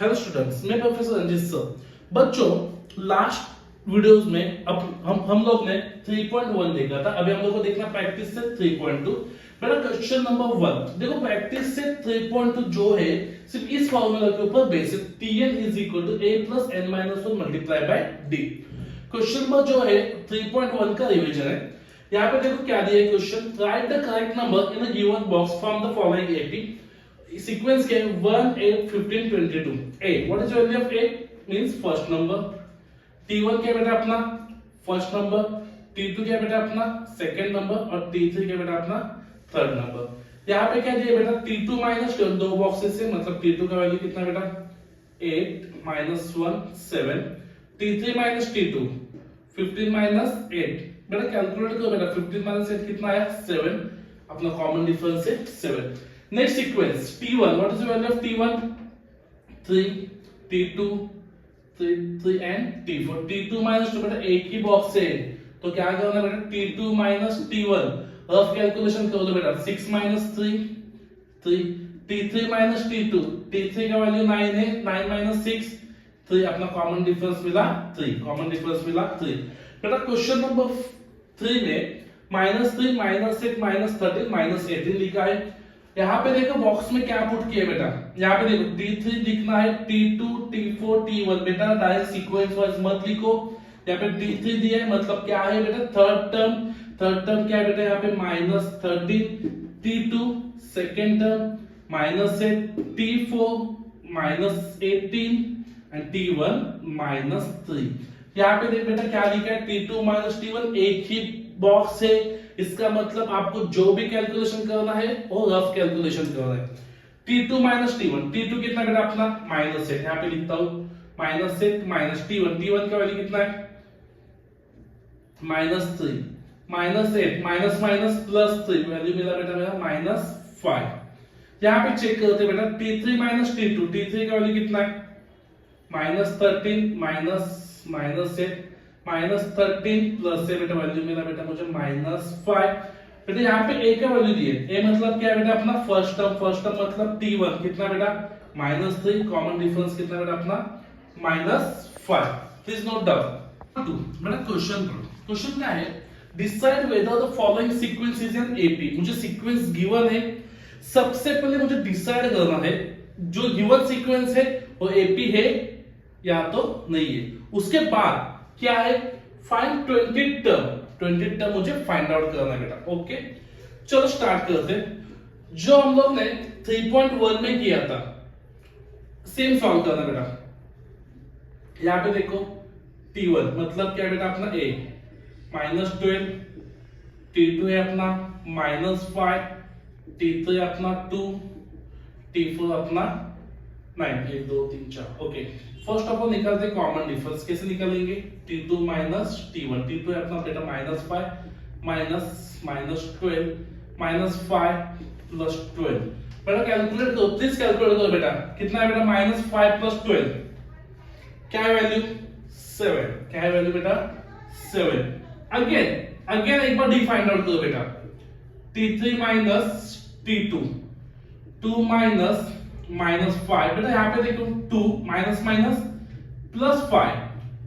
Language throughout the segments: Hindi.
हेलो स्टूडेंट्स, मैं प्रोफेसर रंजीत सर। बच्चों, लास्ट वीडियोस में अब हम लोग ने 3.1 देखा था। अभी हम लोग को देखना प्रैक्टिस से 3.2। बेटा क्वेश्चन नंबर 1 देखो, प्रैक्टिस से 3.2 जो है सिर्फ इस फॉर्मूला के ऊपर basis Tn is equal to a plus n minus 1 multiply by d। Question number जो है 3.1 का रिवीजन है। यहाँ पे देखो क्या दिया है question, right the correct number in a given box from the following AP. Sequence के 1 8 15 22। a what is value of a means first number, t1 क्या बेटा अपना फर्स्ट नंबर, t2 क्या बेटा अपना सेकंड नंबर और t3 क्या बेटा अपना थर्ड नंबर। यहाँ पे क्या दिया बेटा t2 माइनस 1 दो बॉक्सेस से, मतलब t2 का वैल्यू कितना बेटा 8 minus 1 7, t3 minus t2 15 minus 8। बेटा कैलकुलेट करो बेटा, 15 माइनस 8 कितना आया 7, अपना कॉमन डिफरेंस है 7। Next sequence t1 what is the value of t1 3 t2 3 and t4। t2 minus 2 बेटा एक ही बॉक्स है तो क्या करना बेटा t2 minus t1 rough calculation कर दो बेटा 6 minus 3 t3 minus t2 t3 का वैल्यू 9 है 9 माइनस 6 3, अपना कॉमन डिफरेंस मिला 3, कॉमन डिफरेंस मिला 3। बेटा क्वेश्चन नंबर 3 में -3 -8 -13 -18 लिखा है। यहाँ पे देखो बॉक्स में क्या पुट किया बेटा, यहाँ पे देखो t3 लिखना है t2 t4 t1। बेटा डायरेक्ट सीक्वेंस वाइज मत लिखो, यहाँ पे t3 दिया है मतलब क्या है बेटा थर्ड टर्म क्या है बेटा यहाँ पे -13 t2 second term -8 t4 -18 and t1 -3। यहाँ पे देख बेटा क्या लिखा है t2 t1 एक ही बॉक्स है, इसका मतलब आपको जो भी कैलकुलेशन करना है वो रफ कैलकुलेशन करना है। t2 t1 t2 कितना बेटा अपना -8, यहाँ पे लिखता हूं -8 माइनस t1 का वैल्यू कितना है -3 -8 माइनस माइनस प्लस 3 वैल्यू मिला बेटा मेरा -5। यहाँ पे चेक करते बेटा t3 t2 का वैल्यू कितना है -13 -8 -13 प्लस से बेटा वैल्यू मिला बेटा मुझे -5। बेटा यहाँ पे a का वैल्यू दिए, a मतलब क्या है बेटा अपना फर्स्ट टर्म मतलब t1 कितना बेटा -3, कॉमन डिफरेंस कितना बेटा अपना -5। Please note down. बेटा क्वेश्चन क्या है, decide whether the following sequence is an AP. मुझे सीक्वेंस गिवन है, सबसे पहले मुझे डिसाइड करना है जो गिवन सीक्वेंस है वो एपी है या तो नहीं है। उसके बाद क्या है फाइंड 20 टर्म मुझे फाइंड आउट करना है बेटा। ओके चलो स्टार्ट करते हैं। जो हम लोग ने 3.1 में किया था सेम सॉल्व करना बेटा। यहां पे देखो t1 मतलब क्या बेटा अपना a -12, t2 है अपना -5, t3 अपना 2, t4 अपना 9 1 2 3 4। ओके फर्स्ट ऑफ ऑल निकालते हैं कॉमन डिफरेंस। कैसे निकालेंगे t2 t1 t2 है अपना बेटा -5 -12 -5 प्लस 12। बेटा कैलकुलेट करो, प्लीज कैलकुलेट करो बेटा कितना है बेटा -5 प्लस 12 क्या है वैल्यू 7, क्या है वैल्यू बेटा 7। अगेन एक बार डी फाइंड आउट करो बेटा t3 t2 2 -5। बेटा यहाँ पे देखो 2 minus plus 5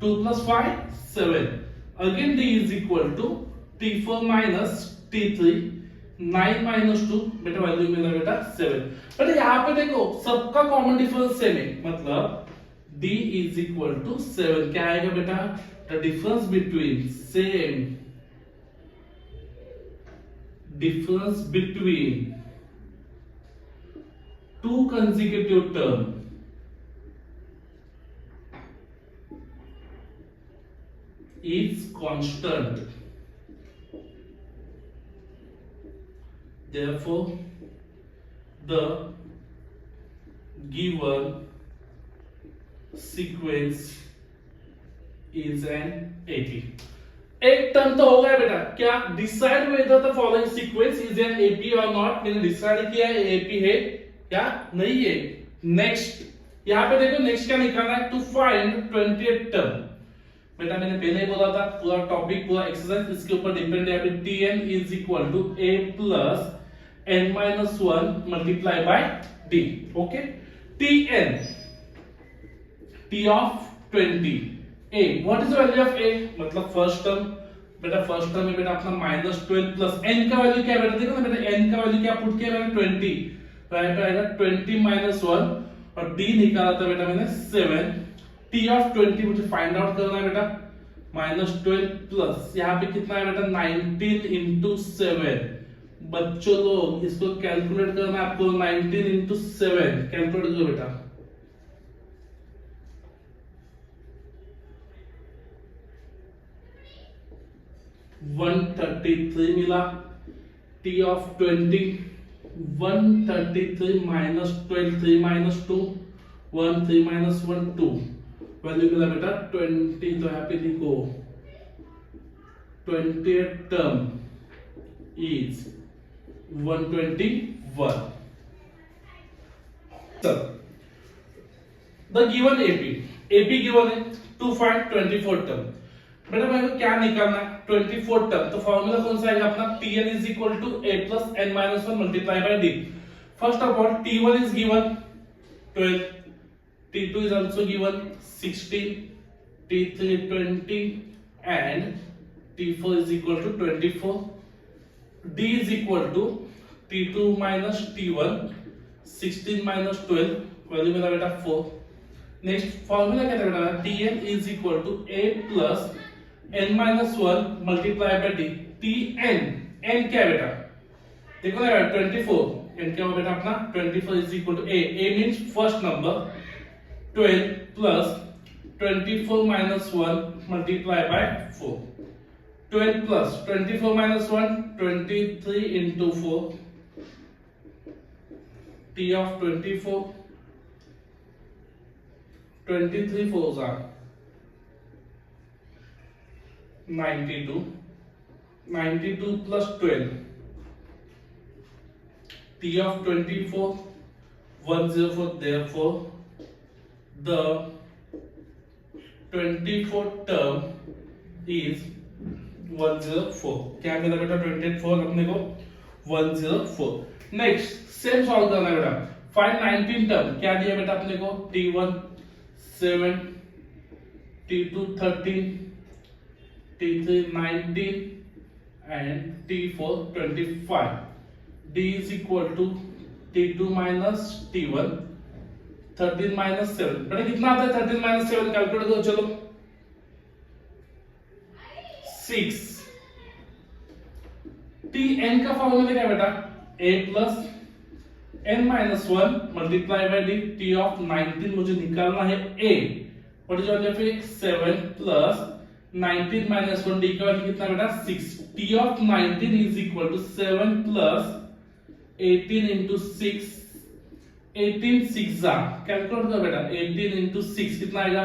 2 plus 5 7। Again d is equal to t4 t3 9 2 बेटा वैल्यू मिला बेटा 7। बेटा यहाँ पे देखो सबका कॉमन डिफरेंस सेम है मतलब d इज इक्वल टू 7। क्या आएगा बेटा the difference between two consecutive term is constant, therefore the given sequence is an AP। एक टर्म तो हो गया बेटा, क्या decide whether the following sequence is an AP और नॉट। मैंने डिसाइड किया है एपी है क्या नहीं है। नेक्स्ट यहाँ पे देखो नेक्स्ट क्या निकालना है टू फाइंड 28 टर्म। बेटा मैंने पहले ही बोला था पूरा टॉपिक पूरा एक्सरसाइज इसके ऊपर डिपेंड है। tn is equal to a plus n minus 1 multiply by d। Okay tn t of 20 a, what is the value of a, मतलब फर्स्ट टर्म, बेटा फर्स्ट टर्म में बेटा अपना -12 प्लस n का वैल्यू क्या है बेटा, देखो ना बेटा n का वैल्यू क्या पुट किया मैंने 20, तो आएगा 20 -1 और d निकाला था बेटा मैंने 7, t of 20 मुझे फाइंड आउट करना है बेटा, -12 प्लस यहाँ पे कितना है बेटा 19 into 7, बच्चों लोग इसको कैलकुलेट करना है आपको, 19 into 7 कैलकुलेट करो बेटा, 133 मिला, t of 20 133 minus 12 3 minus 2 1 3 minus 1 2, value मिला बेटा 20, तो यहाँ पे लिखो 20th term is 121. Sir, the given AP given है, to find 24th term, बेटा मेरे को क्या निकालना है 24th टर्म, तो फॉर्मूला कौन सा आएगा अपना, Tn is equal to a plus n minus 1 multiply by d. First of all T1 is given 12, T2 is also given 16, T3 20 and T4 is equal to 24. D is equal to T2 minus T1, 16 minus 12, value मिला बेटा 4. नेक्स्ट फॉर्मूला क्या था बेटा, Tn is equal to a plus n minus 1 multiply by d. Tn, n क्या है बेटा, देखो ना 24, n क्या होगा बेटा अपना 24 is equal to a means first number, 12 plus 24 minus 1 multiply by 4, 12 plus 24 minus 1 23 into 4, t of 24, 23 fours are 92, 92 plus 12, t of 24 104, therefore the 24th term is 104. क्या मिला बेटा 24 अपने को 104. नेक्स्ट सेम सॉल्व करना है बेटा, फाइंड 19 टर्म, क्या दिया बेटा अपने को, T1 7, T2 13, T3 19 and T4 25. D is equal to T2 minus T1, 13 minus 7, बेटा कितना आता है 13 minus 7, कैलकुलेट करो चलो, 6. Tn का फॉर्मूला क्या है बेटा, a plus n minus 1 multiply by d. T of 19 मुझे निकालना है a, what is value of 7 plus 19 minus 1, d का वैल्यू कितना बेटा 6. T of 19 is equal to 7 plus 18 into 6, 18 6 जा, कैलकुलेट करो बेटा, 18 into 6 कितना आएगा,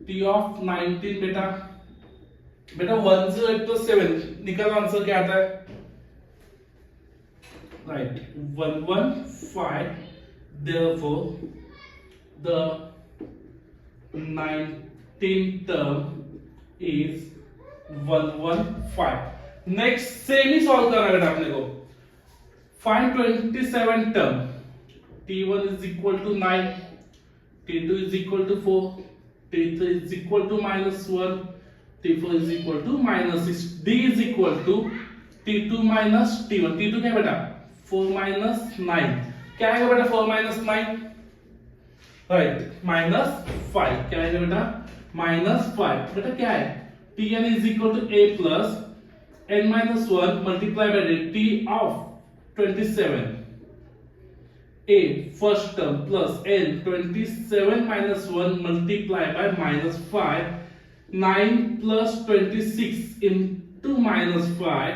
T of 19 बेटा 108 plus 7 निकल आंसर क्या आता है, right 115. therefore the 19th term is 115. Next same he solve करना है बेटा अपने को, find 27 term, T1 is equal to 9, T2 is equal to 4, T3 is equal to -1, T4 is equal to -6. D is equal to T2 minus T1. T2 क्या है बेटा 4 minus 9, क्या आएगा बेटा 4 minus 9, राइट -5, क्या आएगा बेटा -5. बेटा क्या है, Tn is equal to a plus n minus 1 multiply by T of 27, a first term plus n 27 minus 1 multiply by -5, 9 plus 26 into -5,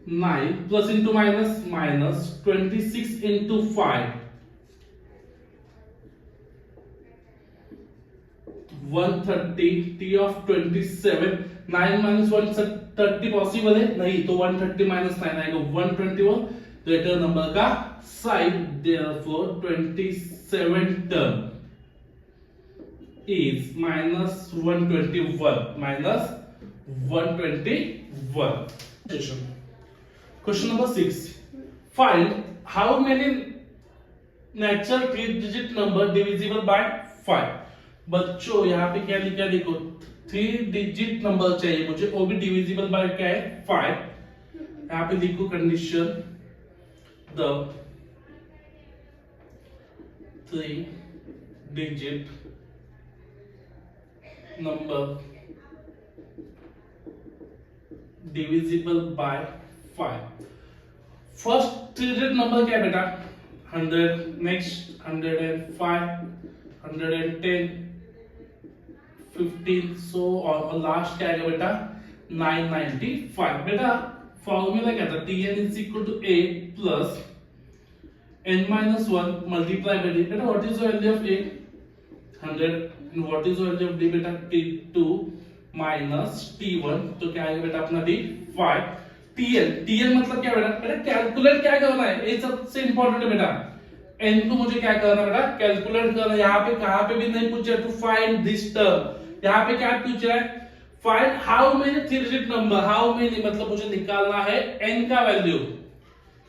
9 plus into minus 26 into 5, 130. T of 27, 9 minus 130 possible है नहीं, तो 130 minus 9 आएगा 121, ग्रेटर नंबर का side, therefore 27 term is -121. Question number 6, find how many natural 3 digit number divisible by 5। बच्चों यहाँ पे क्या लिखा देखो, 3 डिजिट नंबर चाहिए मुझे, वो भी डिविजिबल बाय क्या है 5। यहाँ पे लिखो condition, the 3 digit number divisible by 5। First 3 digit number क्या है बेटा 100, नेक्स्ट 105, 110, 15 सो और लास्ट क्या आएगा बेटा 995। बेटा फॉर्मूला क्या था, Tn is equal to A plus n minus 1 multiply by D। बेटा what is the value of A 100 and what is the value of D बेटा T2 minus T1, तो क्या आएगा बेटा अपना D 5। Tn मतलब क्या बेटा, बेटा कैलकुलेट क्या करना है, ये सबसे इंपॉर्टेंट है बेटा। n को मुझे क्या करना बेटा कैलकुलेट करना। यहाँ पे कहां पे भी नहीं पूछा टू फाइंड दिस टर्म, यहाँ पे क्या पूछ रहा है find how many 3 digit number, how many मतलब मुझे निकालना है n का वैल्यू।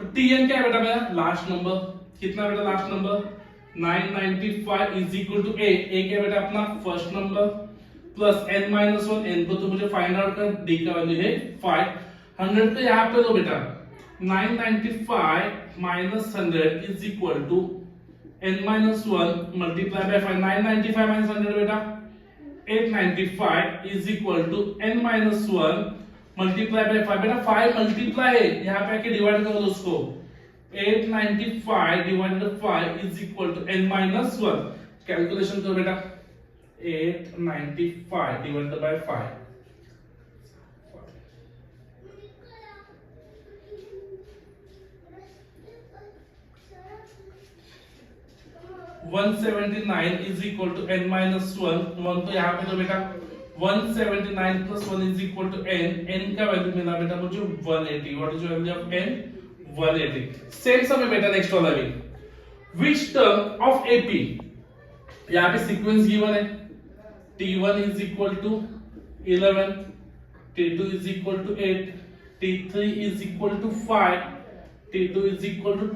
तो Tn क्या है बेटा मेरा लास्ट नंबर, कितना बेटा last number 995 is equal to A क्या बेटा अपना first number plus n minus 1, n को तो मुझे फाइंड आउट कर, D का वैल्यू है 5। 100 को यहाँ पे दो बेटा 995 minus 100 is equal to n minus 1 multiplied by 5। 995 minus 100 बेटा 895 is equal to n minus 1 multiplied by 5। बेटा 5 मल्टीप्लाई है, यहाँ पे आके डिवाइड करो उसको, 895 divided by 5 is equal to n minus 1। Calculation करो बेटा 895 divided by 5 179 is equal to n minus 1 तो यहाँ पे तो बेटा 179 plus 1 is equal to n का वैल्यू मिला बेटा मुझे 180। What is value of n 180। Same समय बेटा नेक्स्ट वाला भी, which term of AP, यहाँ पे सीक्वेंस गिवन है T1 is equal to 11, T2 is equal to 8, T3 is equal to 5, T2 is equal to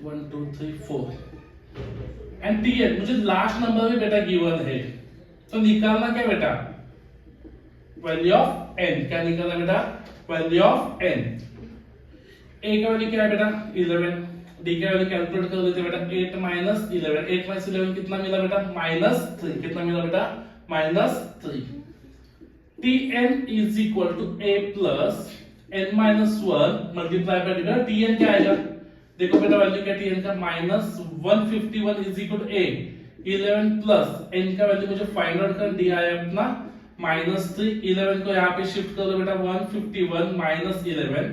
1 2 3 4 and Tn मुझे लास्ट नंबर भी बेटा गिवन है, तो निकालना क्या बेटा वैल्यू ऑफ n। क्या निकालना बेटा वैल्यू ऑफ n। A का वैल्यू क्या है बेटा 11, D का वैल्यू कैलकुलेट कर लेते बेटा 8 माइनस 11, 8 माइनस 11 कितना मिला बेटा -3, कितना मिला बेटा -3। Tn is equal to A plus n minus 1 multiply bye बेटा Tn क्या आएगा देखो बेटा वैल्यू क्या Tn का -151 is equal to A 11 plus n का वैल्यू मुझे फाइंड आउट कर दिया है अपना -3। 11 को यहाँ पे शिफ्ट कर दो बेटा 151 minus 11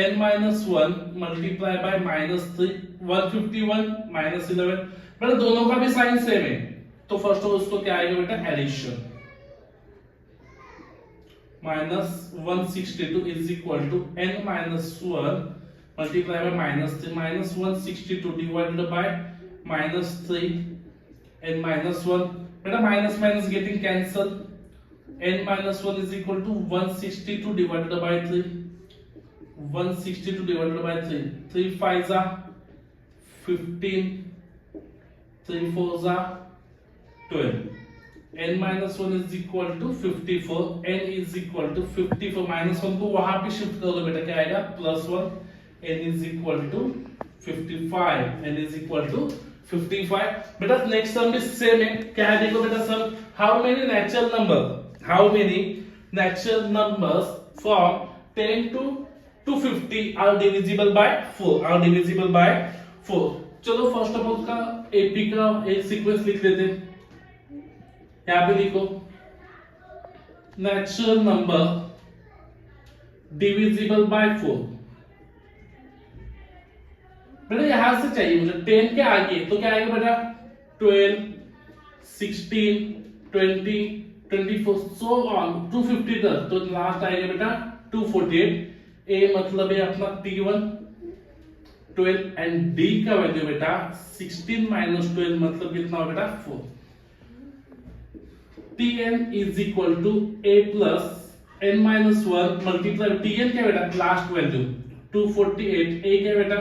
n minus 1 multiply bye -3 151 minus 11। बेटा दोनों का भी साइन सेम है, तो फर्स्ट ऑफ उसको क्या आएगा बेटा addition -162 is equal to n minus 1 multiply by -3 -162 divided by -3 n minus 1। बेटा minus minus getting cancel, n minus 1 is equal to 162 divided by 3, 162 divided by 3, 3 5s are 15, 3 4s are 12, n minus 1 is equal to 54, n is equal to 54 minus 1 को वहां पे शिफ्ट कर दो बेटा क्या आएगा +1, n is equal to 55, n is equal to 55। बेटा नेक्स्ट सम भी सेम है, क्या है देखो बेटा sum, how many natural numbers from 10 to 250 are divisible by 4, चलो फर्स्ट ऑफ ऑल का एपी का एक सीक्वेंस लिख लेते हैं। यहाँ पे लिखो नेचुरल नंबर डिविजिबल बाय 4। बेटा यहां से चाहिए मुझे 10 के आगे, तो क्या आएगा बेटा 12, 16, 20, 24 सो ऑन 250 तक, तो लास्ट आएगा बेटा 248। ए मतलब है अपना T1 12 एंड D का वैल्यू बेटा 16 माइनस 12 मतलब कितना हो बेटा 4। Tn is equal to A plus n minus 1 multiply tn क्या बेटा लास्ट वैल्यू 248 a क्या बेटा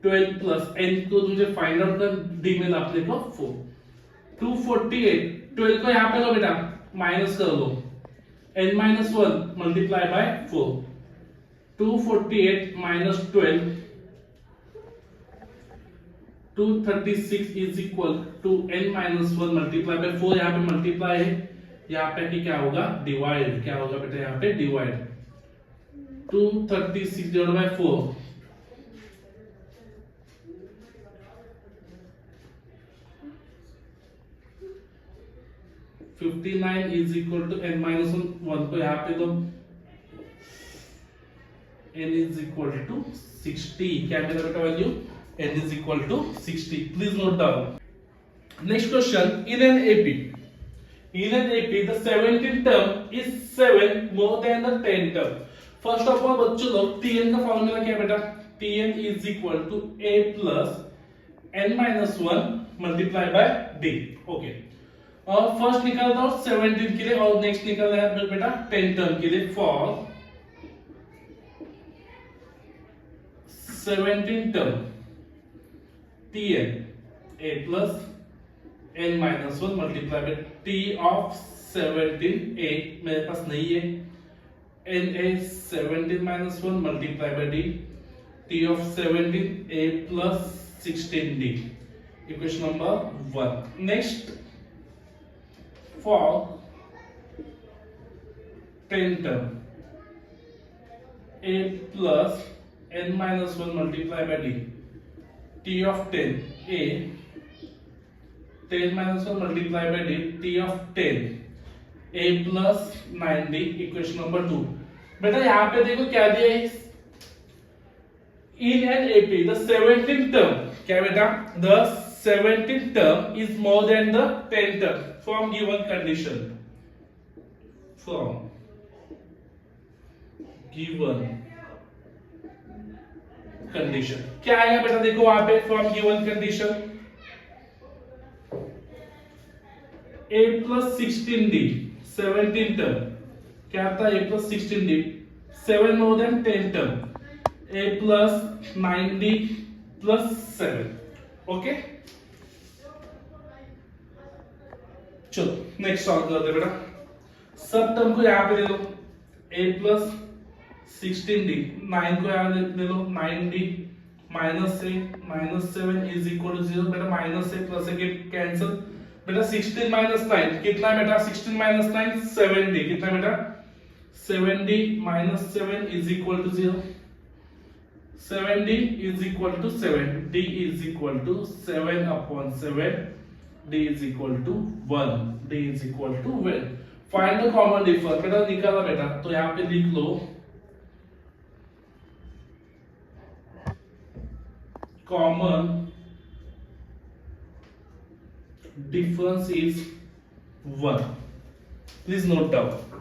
12 प्लस n को मुझे फाइंड आउट कर d में अपने को 4 248 12 को यहाँ पे लो बेटा माइनस कर लो n minus 1 multiply by 4 248 minus 12 236 is equal to n minus 1 multiply by 4 यहाँ पे मल्टीप्लाई है यहाँ पे कि क्या होगा डिवाइड क्या होगा बेटा यहाँ पे divide 236 divide by 4 59 is equal to n minus 1 को यहाँ पे दो n इज इक्वल टू 60 क्या मिला बेटा value n is equal to 60. Please note down. Next question. In an AP, the 17th term is 7 more than the 10th term. First of all, बच्चों लोग Tn का फॉर्मूला क्या है बेटा? Tn is equal to a plus n minus 1 multiply by d. Okay. और फर्स्ट निकाल दो 17 के लिए और नेक्स्ट निकाल रहा है बेटा 10 टर्म के लिए for 17 term Tn a plus n minus 1 multiplied by t of 17 a मेरे पास नहीं है n a 17 minus 1 multiplied by d t of 17 a plus 16 d equation number 1. Next for 10 term a plus n minus 1 multiplied by d t of 10 a 10 minus 1 multiplied by d t of 10 a plus 9d equation number 2. बेटा यहाँ पे देखो क्या दिया है in an AP the 17th term क्या बेटा the 17th term is more than the 10th term from given condition condition क्या आएगा बेटा देखो वहां पे from given condition a plus 16d 17 term क्या आता है a plus 16d 7 more than 10 term a plus 9d plus 7 okay चलो नेक्स्ट सॉल्व करते बेटा सब टर्म को यहां पे ले लो a plus 16d 9 को यहाँ ले लो 9d माइनस से माइनस 7 इज इक्वल टू 0 बेटा माइनस से प्लस से कैंसिल बेटा 16 माइनस 9 कितना बेटा 16 माइनस 9 7d कितना बेटा 7d minus 7 is equal to 0 7d is equal to 7 d is equal to 7 upon 7 d is equal to 1 d is equal to 1 find the common difference बेटा निकाला बेटा तो यहाँ पे लिख लो common difference is 1. Please note down.